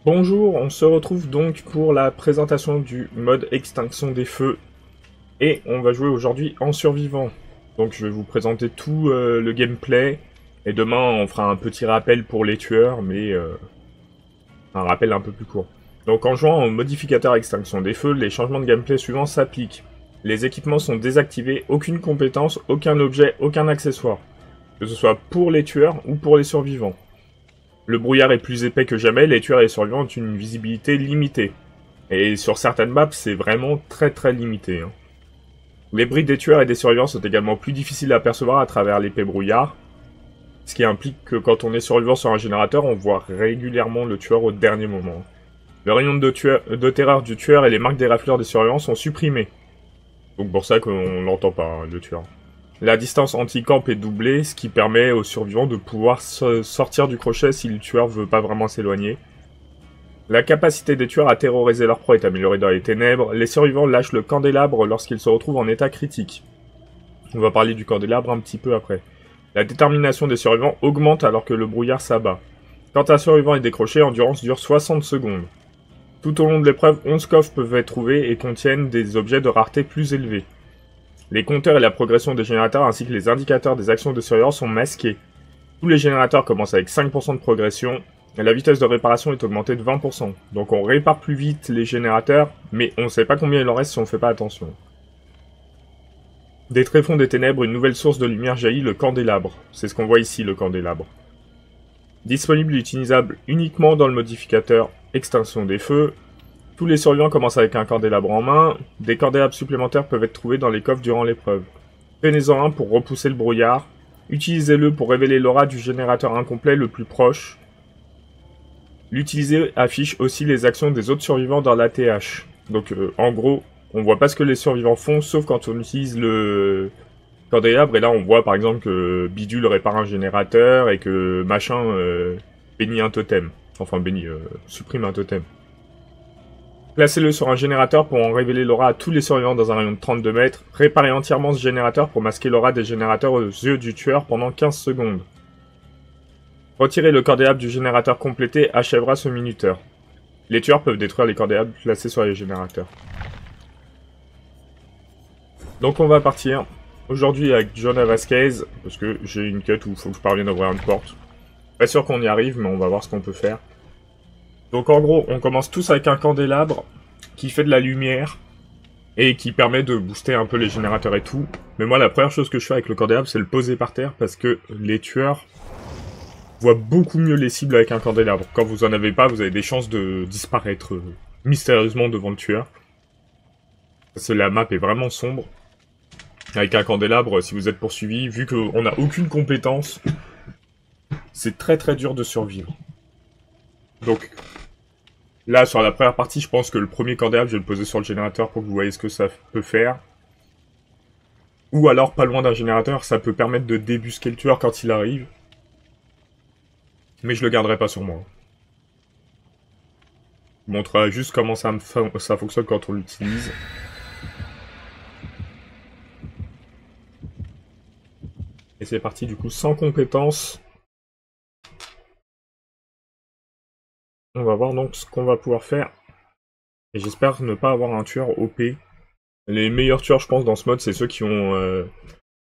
Bonjour, on se retrouve donc pour la présentation du mode Extinction des Feux. Et on va jouer aujourd'hui en survivant. Donc je vais vous présenter tout le gameplay. Et demain on fera un petit rappel pour les tueurs, mais un rappel un peu plus court. Donc en jouant en modificateur Extinction des Feux, les changements de gameplay suivants s'appliquent. Les équipements sont désactivés, aucune compétence, aucun objet, aucun accessoire. Que ce soit pour les tueurs ou pour les survivants. Le brouillard est plus épais que jamais, les tueurs et les survivants ont une visibilité limitée. Et sur certaines maps, c'est vraiment très limité. Les briques des tueurs et des survivants sont également plus difficiles à percevoir à travers l'épais brouillard, ce qui implique que quand on est survivant sur un générateur, on voit régulièrement le tueur au dernier moment. Le rayon de terreur du tueur et les marques des rafleurs des survivants sont supprimés. Donc pour ça qu'on l'entend pas, le tueur. La distance anti-camp est doublée, ce qui permet aux survivants de pouvoir sortir du crochet si le tueur veut pas vraiment s'éloigner. La capacité des tueurs à terroriser leur proie est améliorée dans les ténèbres. Les survivants lâchent le candélabre lorsqu'ils se retrouvent en état critique. On va parler du candélabre un petit peu après. La détermination des survivants augmente alors que le brouillard s'abat. Quand un survivant est décroché, l'endurance dure 60 secondes. Tout au long de l'épreuve, 11 coffres peuvent être trouvés et contiennent des objets de rareté plus élevés. Les compteurs et la progression des générateurs ainsi que les indicateurs des actions de surveillance sont masqués. Tous les générateurs commencent avec 5% de progression, et la vitesse de réparation est augmentée de 20%. Donc on répare plus vite les générateurs, mais on ne sait pas combien il en reste si on ne fait pas attention. Des tréfonds des ténèbres, une nouvelle source de lumière jaillit, le candélabre. C'est ce qu'on voit ici, le candélabre. Disponible et utilisable uniquement dans le modificateur Extinction des Feux. Tous les survivants commencent avec un candélabre en main. Des candélabres supplémentaires peuvent être trouvés dans les coffres durant l'épreuve. Prenez-en un pour repousser le brouillard. Utilisez-le pour révéler l'aura du générateur incomplet le plus proche. L'utiliser affiche aussi les actions des autres survivants dans l'ATH. Donc en gros, on voit pas ce que les survivants font, sauf quand on utilise le candélabre. Et là, on voit par exemple que Bidule répare un générateur et que machin bénit un totem. Enfin, supprime un totem. Placez-le sur un générateur pour en révéler l'aura à tous les survivants dans un rayon de 32 mètres. Réparez entièrement ce générateur pour masquer l'aura des générateurs aux yeux du tueur pendant 15 secondes. Retirer le candélabre du générateur complété achèvera ce minuteur. Les tueurs peuvent détruire les candélabres placés sur les générateurs. Donc on va partir aujourd'hui avec Jonah Vasquez, parce que j'ai une quête où il faut que je parvienne à ouvrir une porte. Pas sûr qu'on y arrive, mais on va voir ce qu'on peut faire. Donc en gros, on commence tous avec un candélabre qui fait de la lumière et qui permet de booster un peu les générateurs et tout. Mais moi, la première chose que je fais avec le candélabre, c'est le poser par terre parce que les tueurs voient beaucoup mieux les cibles avec un candélabre. Quand vous en avez pas, vous avez des chances de disparaître mystérieusement devant le tueur. Parce que la map est vraiment sombre. Avec un candélabre, si vous êtes poursuivi, vu qu'on n'a aucune compétence, c'est très dur de survivre. Donc, là, sur la première partie, je pense que le premier candélabre, je vais le poser sur le générateur pour que vous voyez ce que ça peut faire. Ou alors, pas loin d'un générateur, ça peut permettre de débusquer le tueur quand il arrive. Mais je le garderai pas sur moi. Je vous montrerai juste comment ça fonctionne quand on l'utilise. Et c'est parti, du coup, sans compétence. On va voir donc ce qu'on va pouvoir faire. Et j'espère ne pas avoir un tueur OP. Les meilleurs tueurs, je pense, dans ce mode, c'est ceux qui ont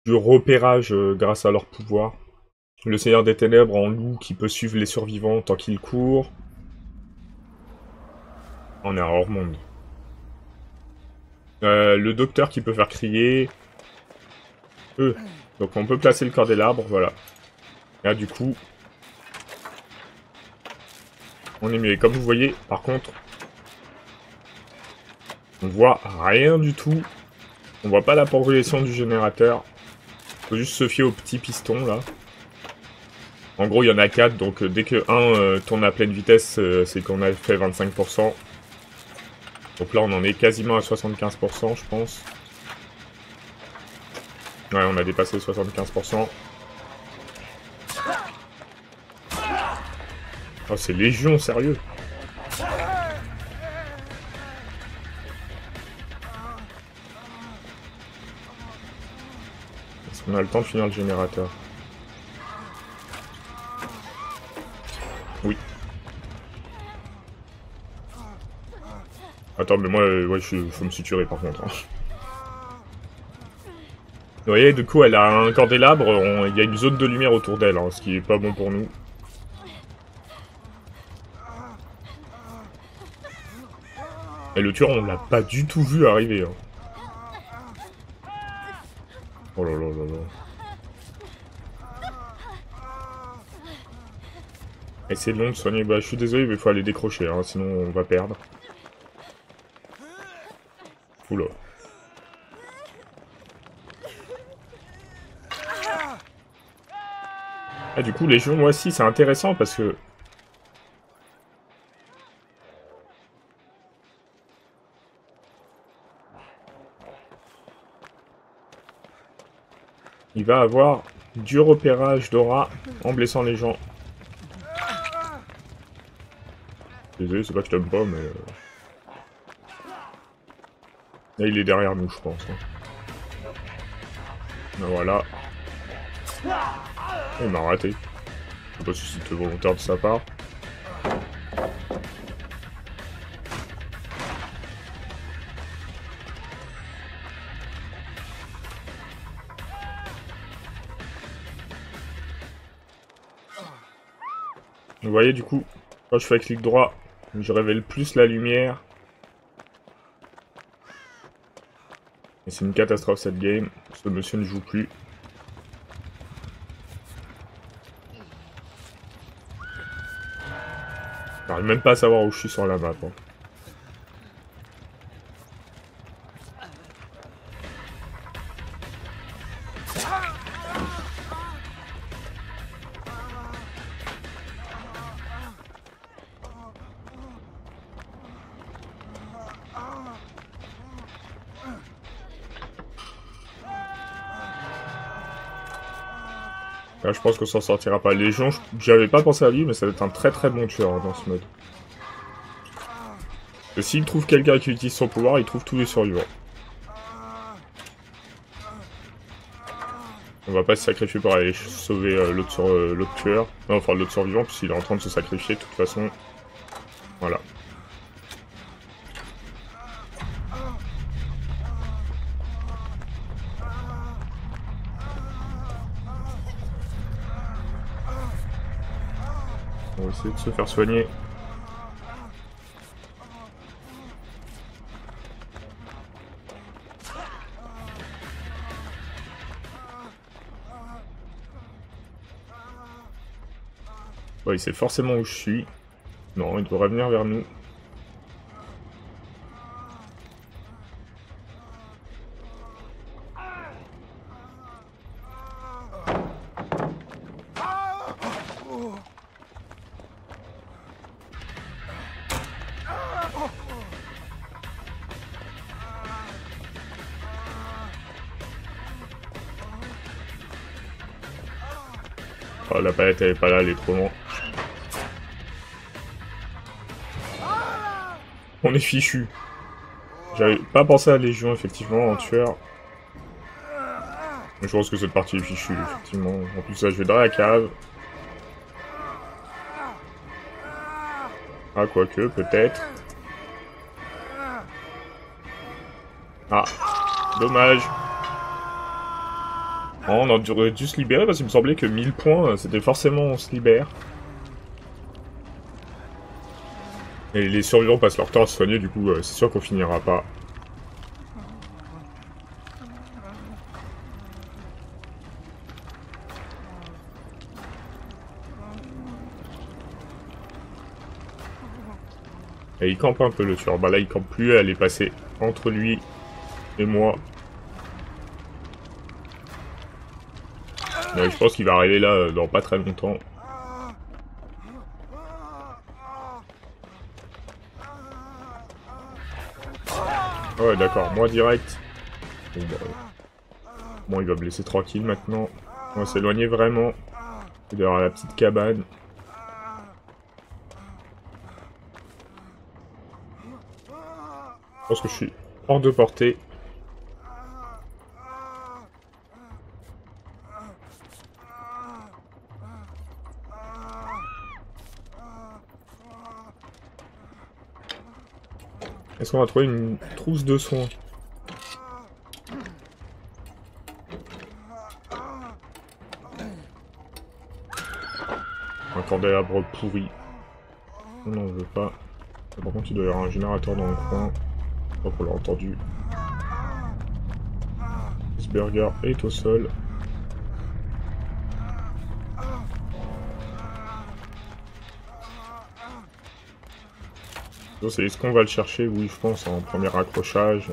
du repérage grâce à leur pouvoir. Le Seigneur des Ténèbres en loup qui peut suivre les survivants tant qu'ils courent. On est à hors monde. Le docteur qui peut faire crier. Donc on peut placer le candélabre, voilà. Là, du coup... on est mieux. Et comme vous voyez, par contre, on voit rien du tout. On voit pas la progression du générateur. Faut juste se fier au petit piston, là. En gros, il y en a 4, donc dès que un tourne à pleine vitesse, c'est qu'on a fait 25%. Donc là, on en est quasiment à 75%, je pense. Ouais, on a dépassé 75%. Oh, c'est Légion, sérieux. Est-ce qu'on a le temps de finir le générateur? Oui. Attends, mais moi, ouais, faut me suturer par contre. Hein. Vous voyez, du coup, elle a un candélabre, il y a une zone de lumière autour d'elle, hein, ce qui est pas bon pour nous. Et le tueur, on l'a pas du tout vu arriver. Hein. Oh là là là là. Et c'est long de soigner. Bah, je suis désolé, mais il faut aller décrocher, hein, sinon on va perdre. Oula. Ah, du coup, les jeux, moi aussi, c'est intéressant parce que... il va avoir du repérage d'aura en blessant les gens. Désolé, c'est pas que je t'aime pas, mais... Là, il est derrière nous, je pense. Hein. Ben voilà. Il m'a raté. Je sais pas si c'était volontaire de sa part. Vous voyez, du coup, quand je fais clic droit, je révèle plus la lumière. Et c'est une catastrophe cette game. Ce monsieur ne joue plus. J'arrive même pas à savoir où je suis sur la map. Hein. Là, je pense qu'on s'en sortira pas. Les gens, j'avais pas pensé à lui, mais ça va être un très très bon tueur hein, dans ce mode. Et s'il trouve quelqu'un qui utilise son pouvoir, il trouve tous les survivants. On va pas se sacrifier pour aller sauver l'autre tueur. Non, enfin l'autre survivant, puisqu'il est en train de se sacrifier de toute façon. Voilà. On va essayer de se faire soigner. Bon, il sait forcément où je suis. Non, il devrait venir vers nous. Oh, la palette elle est pas là, elle est trop loin. On est fichu. J'avais pas pensé à Légion, effectivement, en tueur. Mais je pense que cette partie est fichue, effectivement. En plus, là, je vais dans la cave. Ah, quoique, peut-être. Ah, dommage. Oh, on aurait dû se libérer parce qu'il me semblait que 1000 points, c'était forcément on se libère. Et les survivants passent leur temps à se soigner, du coup, c'est sûr qu'on finira pas. Et il campe un peu le tueur. Bah là, il campe plus, elle est passée entre lui et moi. Mais je pense qu'il va arriver là dans pas très longtemps. Ouais, d'accord, moi direct. Bon, il va me laisser tranquille maintenant. On va s'éloigner vraiment. Il doit y avoir la petite cabane. Je pense que je suis hors de portée. Est-ce qu'on va trouver une trousse de soins? Un candélabre pourri. Non, je veux pas. Par contre, il doit y avoir un générateur dans le coin. Je crois qu'on l'a entendu. Ce burger est au sol. Est-ce qu'on va le chercher? Oui, je pense, en premier accrochage.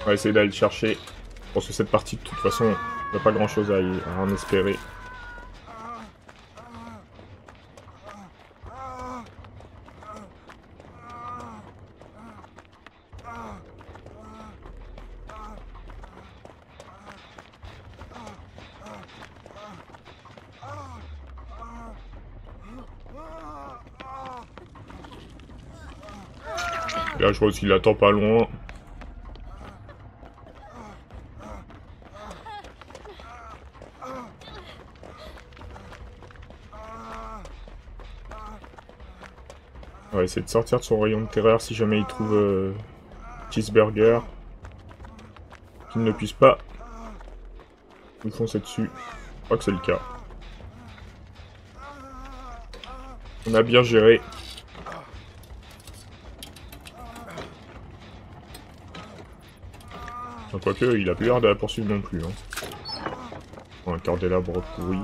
On va essayer d'aller le chercher. Je pense que cette partie, de toute façon, il n'y a pas grand chose à en espérer. Là, je vois qu'il attend pas loin. On va essayer de sortir de son rayon de terreur si jamais il trouve Cheeseburger. Qu'il ne puisse pas nous foncer dessus. Je crois que c'est le cas. On a bien géré. Quoique, il a plus l'air de la poursuivre non plus. Hein. Un candélabre pourri.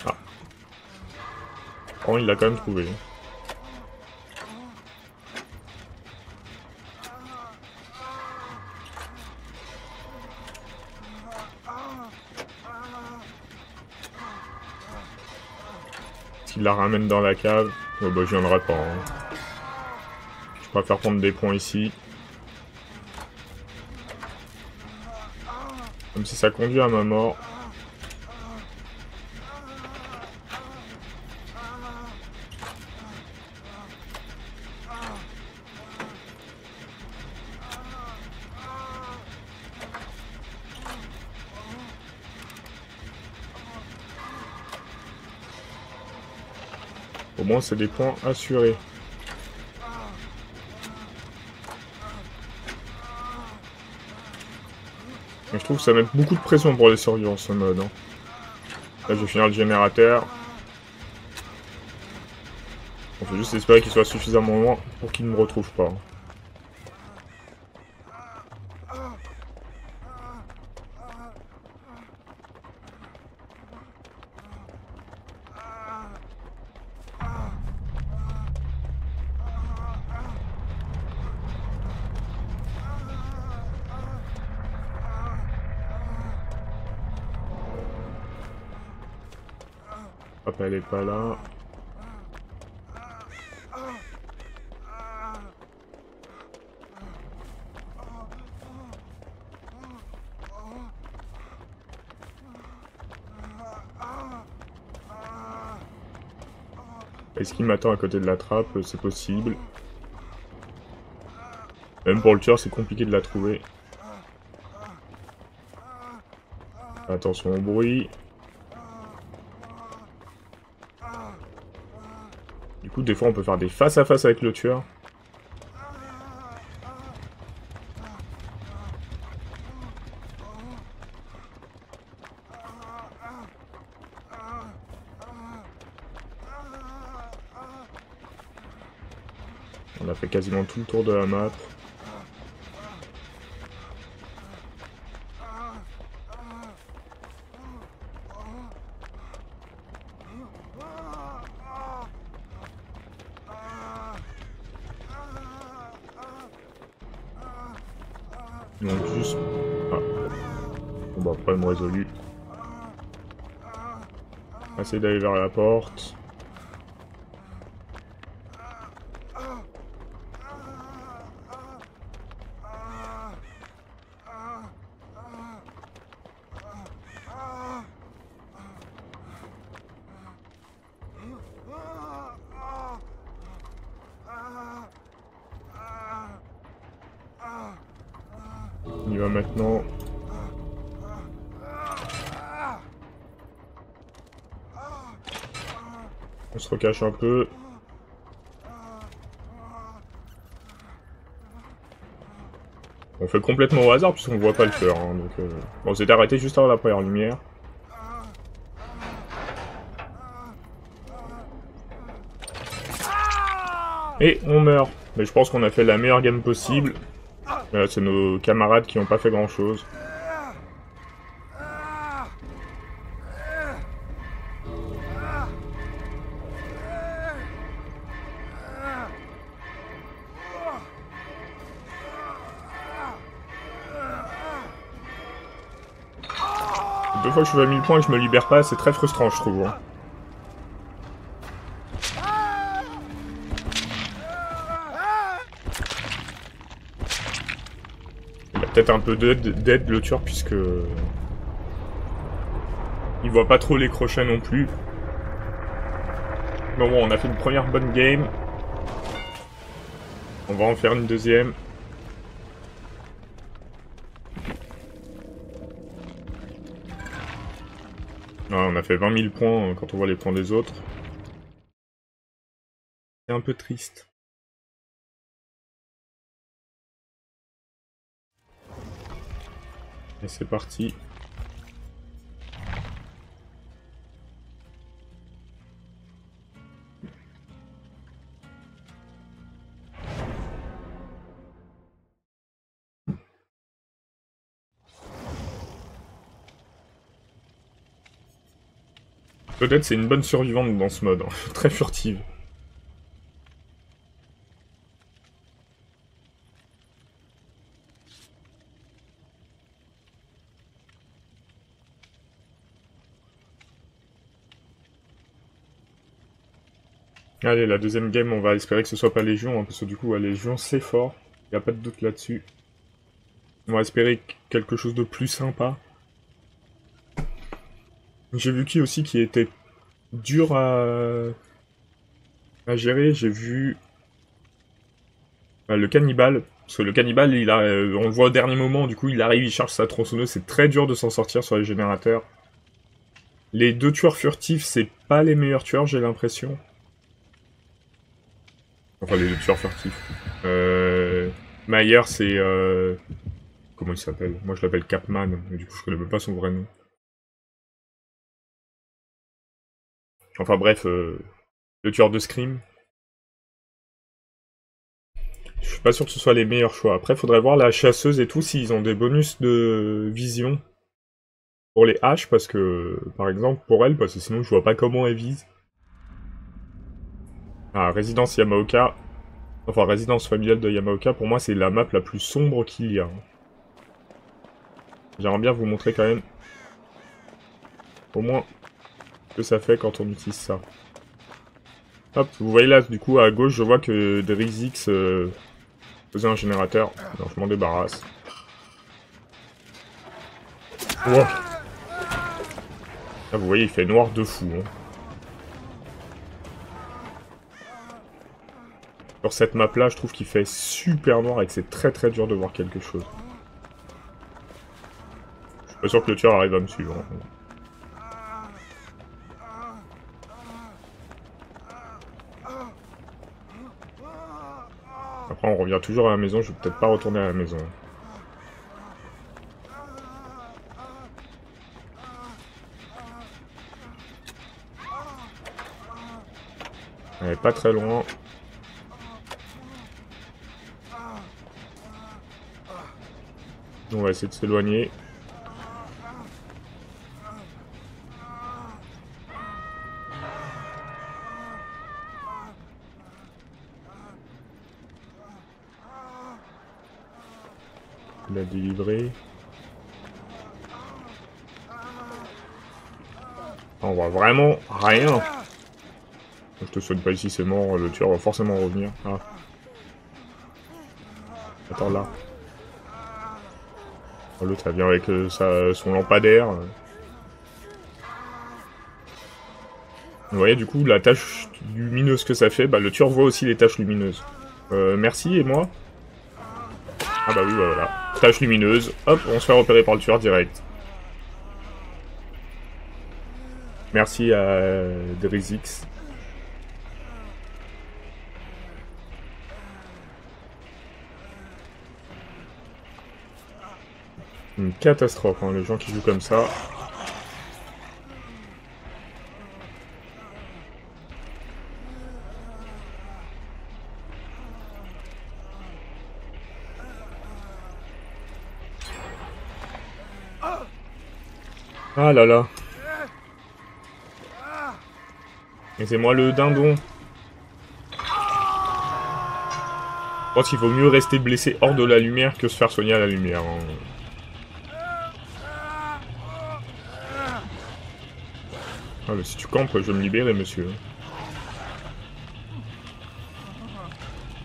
Ah. Oh, il l'a quand même trouvé. S'il la ramène dans la cave, oh bah je viendrai pas. Hein. Je préfère prendre des points ici. Comme si ça conduit à ma mort. Au moins c'est des points assurés. Et je trouve que ça met beaucoup de pression pour les survivants ce mode. Hein. Là je vais finir le générateur. On faut juste espérer qu'il soit suffisamment loin pour qu'il ne me retrouve pas. Hop, elle est pas là. Est-ce qu'il m'attend à côté de la trappe? C'est possible. Même pour le tueur, c'est compliqué de la trouver. Attention au bruit. Du coup, des fois, on peut faire des face-à-face avec le tueur. On a fait quasiment tout le tour de la map. Donc juste... Ah. Bon bah problème résolu. On va essayer d'aller vers la porte. On y va maintenant. On se recache un peu. On fait complètement au hasard puisqu'on voit pas le tueur. Hein, donc, bon, on s'était arrêté juste avant la première lumière. Et on meurt. Mais je pense qu'on a fait la meilleure game possible. C'est nos camarades qui n'ont pas fait grand chose. Deux fois que je suis à 1000 points et que je me libère pas, c'est très frustrant, je trouve. Hein. Il a peut-être un peu d'aide le tueur, puisque... il voit pas trop les crochets non plus. Mais bon, on a fait une première bonne game. On va en faire une deuxième. Ouais, on a fait 20 000 points quand on voit les points des autres. C'est un peu triste. Et c'est parti. Peut-être c'est une bonne survivante dans ce mode, hein. Très furtive. Allez, la deuxième game, on va espérer que ce soit pas Légion, hein, parce que du coup, Légion, c'est fort. Y a pas de doute là-dessus. On va espérer quelque chose de plus sympa. J'ai vu qui aussi qui était dur à gérer. J'ai vu le cannibale. Parce que le cannibale, il a, on le voit au dernier moment, du coup, il arrive, il charge sa tronçonneuse. C'est très dur de s'en sortir sur les générateurs. Les deux tueurs furtifs, c'est pas les meilleurs tueurs, j'ai l'impression. Enfin, les deux tueurs furtifs. Mayer, c'est... comment il s'appelle? Moi, je l'appelle Capman, mais du coup, je connais même pas son vrai nom. Enfin bref, le tueur de Scream. Je suis pas sûr que ce soit les meilleurs choix. Après, faudrait voir la chasseuse et tout, s'ils ont des bonus de vision pour les haches, parce que, par exemple, pour elle, parce que sinon je vois pas comment elle vise. Ah, Résidence Yamaoka. Enfin, Résidence familiale de Yamaoka, pour moi, c'est la map la plus sombre qu'il y a. J'aimerais bien vous montrer quand même, au moins, ce que ça fait quand on utilise ça. Hop, vous voyez là, du coup, à gauche, je vois que Drizix faisait un générateur. Alors, je m'en débarrasse. Wow. Là, vous voyez, il fait noir de fou. Hein. Sur cette map-là, je trouve qu'il fait super noir et que c'est très très dur de voir quelque chose. Je suis pas sûr que le tueur arrive à me suivre. Hein. Après, on revient toujours à la maison. Je vais peut-être pas retourner à la maison. Elle est pas très loin. On va essayer de s'éloigner. Il a délivré. On voit vraiment rien. Je te souhaite pas ici, c'est mort. Le tueur va forcément revenir. Ah. Attends là. L'autre, ça vient avec son lampadaire. Vous voyez, du coup, la tache lumineuse que ça fait, bah, le tueur voit aussi les taches lumineuses. Merci, et moi? Ah bah oui, bah voilà. Tache lumineuse. Hop, on se fait repérer par le tueur direct. Merci à Drizix. Une catastrophe, hein, les gens qui jouent comme ça. Ah là là. Et c'est moi le dindon. Je pense qu'il vaut mieux rester blessé hors de la lumière que se faire soigner à la lumière. Hein. Ah, mais si tu campes, je vais me libérer, monsieur.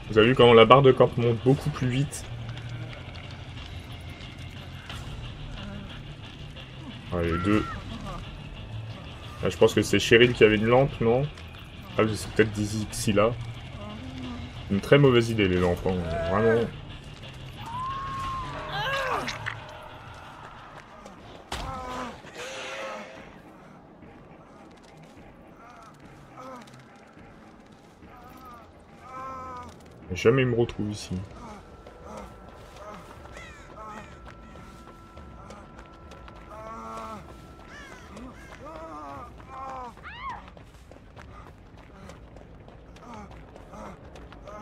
Vous avez vu comment la barre de camp monte beaucoup plus vite. Allez, deux. Là, je pense que c'est Cheryl qui avait une lampe, non? Ah, c'est peut-être d'ici là. Une très mauvaise idée, les lampes. Hein. Vraiment. Jamais il me retrouve ici.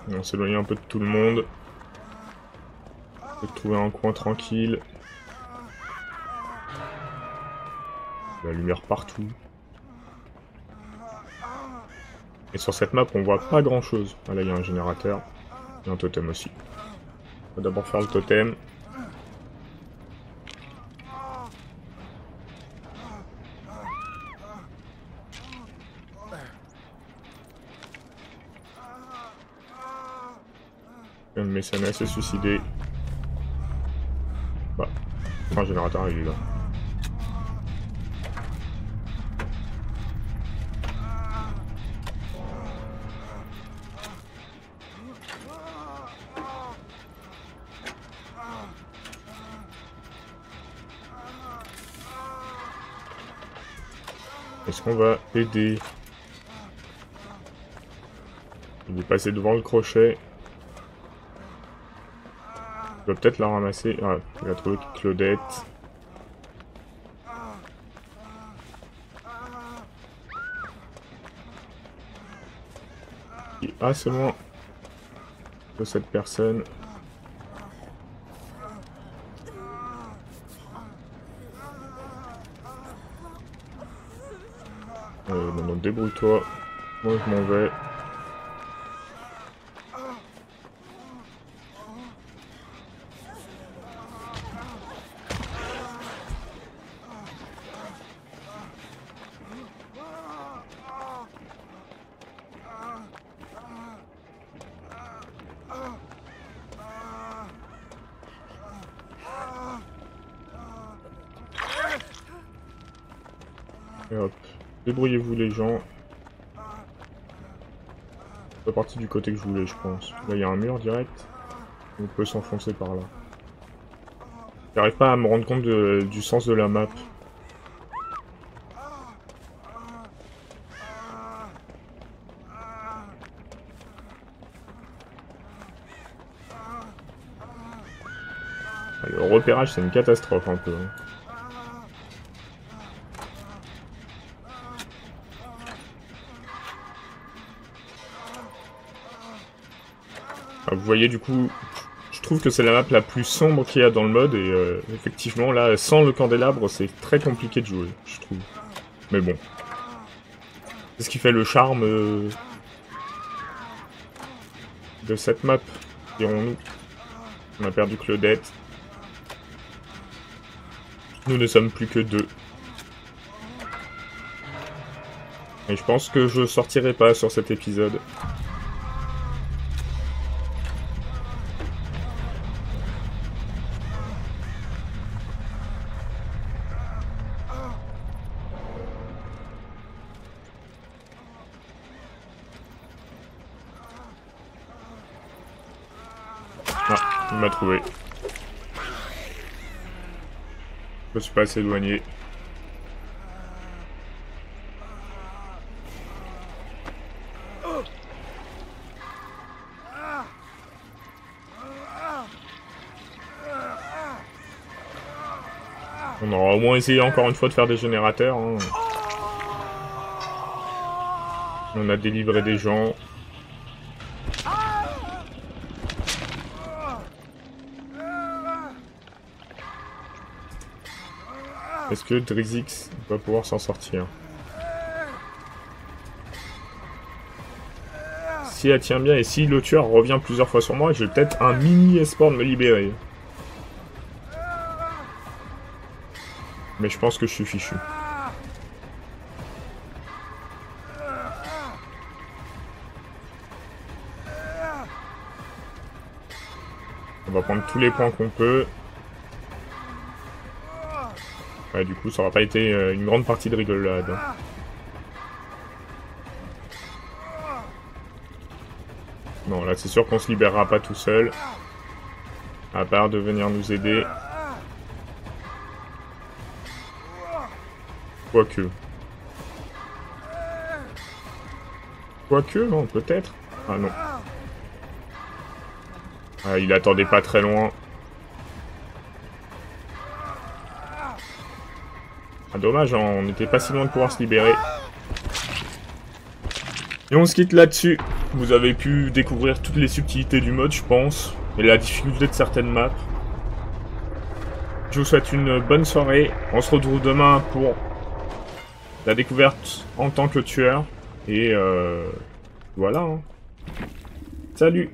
On s'éloigne un peu de tout le monde. On peut trouver un coin tranquille. La lumière partout. Et sur cette map, on voit pas grand chose. Ah, là, il y a un générateur. Et un totem aussi. On va d'abord faire le totem. Un mécénat s'est suicidé. Bah, un générateur, il est là. Est-ce qu'on va aider? Il est passé devant le crochet. Il va peut-être la ramasser. Ah, il a trouvé Claudette. Il est assez loin de cette personne. Maintenant débrouille-toi. Moi je m'en vais. Et hop. Débrouillez-vous les gens. C'est pas parti du côté que je voulais, je pense. Là, il y a un mur direct. On peut s'enfoncer par là. J'arrive pas à me rendre compte du sens de la map. Le repérage, c'est une catastrophe un peu. Hein. Ah, vous voyez du coup, je trouve que c'est la map la plus sombre qu'il y a dans le mode et effectivement là, sans le candélabre, c'est très compliqué de jouer, je trouve. Mais bon. C'est ce qui fait le charme de cette map, dirons-nous. On a perdu Claudette. Nous ne sommes plus que deux. Et je pense que je sortirai pas sur cet épisode. Ah, il m'a trouvé. Je me suis pas assez éloigné. On aura au moins essayé encore une fois de faire des générateurs. Hein. On a délivré des gens. Est-ce que Drizix va pouvoir s'en sortir? Si elle tient bien et si le tueur revient plusieurs fois sur moi, j'ai peut-être un mini espoir de me libérer. Mais je pense que je suis fichu. On va prendre tous les points qu'on peut. Ouais, du coup, ça aura pas été une grande partie de rigolade. Non, là, c'est sûr qu'on se libérera pas tout seul. À part de venir nous aider. Quoique. Quoique, non, peut-être. Ah non. Ah, il attendait pas très loin. Ah, dommage, hein, on n'était pas si loin de pouvoir se libérer. Et on se quitte là-dessus. Vous avez pu découvrir toutes les subtilités du mode, je pense. Et la difficulté de certaines maps. Je vous souhaite une bonne soirée. On se retrouve demain pour la découverte en tant que tueur. Et voilà. Hein. Salut!